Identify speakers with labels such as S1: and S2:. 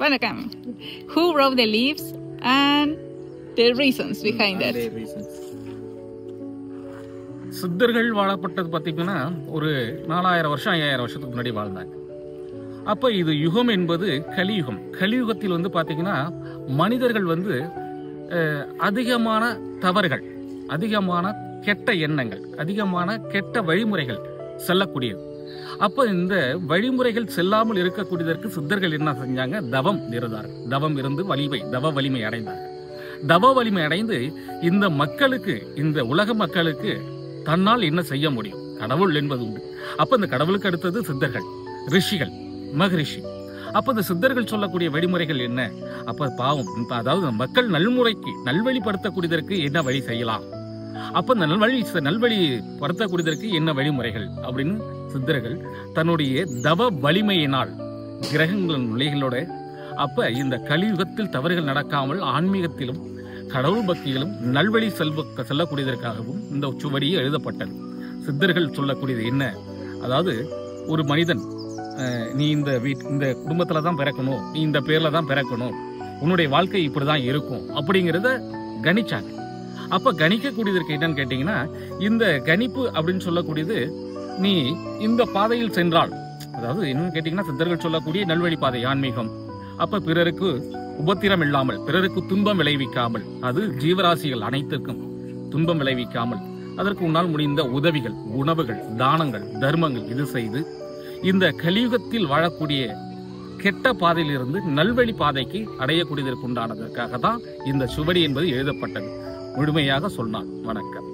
S1: Vanakkam. Who wrote the leaves and the reasons behind that?
S2: சித்தர்கள் வாழப்பட்டது பார்த்தீங்கன்னா ஒரு 4000 வருஷம் 5000 வருஷத்துக்கு முன்னாடி வாழ்ந்தாங்க. அப்போ இது யுகம் என்பது கலியுகம். கலியுகத்தில் பார்த்தீங்கன்னா மனிதர்கள் அதிகமான தவறுகள், அதிகமான கெட்ட எண்ணங்கள், அதிகமான கெட்ட வழிமுறைகள் செல்லக்கூடியது. அப்போ இந்த வழிமுறைகள் செல்லாமல் இருக்கக்கூடியதற்கு சித்தர்கள் என்ன செஞ்சாங்க? தவம் இருந்தார். தவம் இருந்து தவ வலிமை அடைந்தார். தவ வலிமை அடைந்து இந்த மக்களுக்கு, இந்த உலக மக்களுக்கு தன்னால் என்ன செய்ய முடியும்? கடவுள் என்பது உண்டு. அப்ப இந்த கடவுளுக்கு அடுத்தது சித்தர்கள், ரிஷிகள், மகரிஷி. அப்ப இந்த சித்தர்கள் சொல்லக்கூடிய வழிமுறைகள் என்ன? அப்ப பாவம், அதாவது மக்கள் நல்வழிப்படுத்தக்கூடியதற்கு என்ன வழி செய்யலாம்? அப்ப இந்த நல்வழிப்படுத்தக்கூடியதற்கு என்ன வழிமுறைகள் அப்படின்னு சித்தர்கள் தன்னுடைய தவ வலிமையினால் கிரகங்களின் நிலைகளோட அப்ப இந்த கலியுகத்தில் தவறுகள் நடக்காமல் ஆன்மீகத்திலும் கடவுள் பக்தியிலும் நல்வழி செல்லக்கூடியதற்காகவும் இந்த சுவடியே எழுதப்பட்டது. சித்தர்கள் சொல்லக்கூடியது என்ன? அதாவது ஒரு மனிதன் நீ இந்த குடும்பத்துல தான் பிறக்கணும், நீ இந்த பேர்ல தான் பிறக்கணும், உன்னுடைய வாழ்க்கை இப்படிதான் இருக்கும் அப்படிங்கிறத கணிச்சாங்க. அப்ப கணிக்கக்கூடியதற்கு என்னன்னு கேட்டீங்கன்னா, இந்த கணிப்பு அப்படின்னு சொல்லக்கூடியது நீ இந்த பாதையில் சென்றால், அதாவது என்னன்னு கேட்டீங்கன்னா சித்தர்கள் சொல்லக்கூடிய நல்வழி பாதை ஆன்மீகம். அப்ப பிறருக்கு உபத்திரம் இல்லாமல், பிறருக்கு துன்பம் விளைவிக்காமல், அது ஜீவராசிகள் அனைத்திற்கும் துன்பம் விளைவிக்காமல் அதற்கு உன்னால் முடிந்த உதவிகள், உணவுகள், தானங்கள், தர்மங்கள் இது செய்து இந்த கலியுகத்தில் வாழக்கூடிய கெட்ட பாதையிலிருந்து நல்வழி பாதைக்கு அடையக்கூடியதற்கு உண்டானதற்காக தான் இந்த சுவடி என்பது எழுதப்பட்டது. முழுமையாக சொன்னார். வணக்கம்.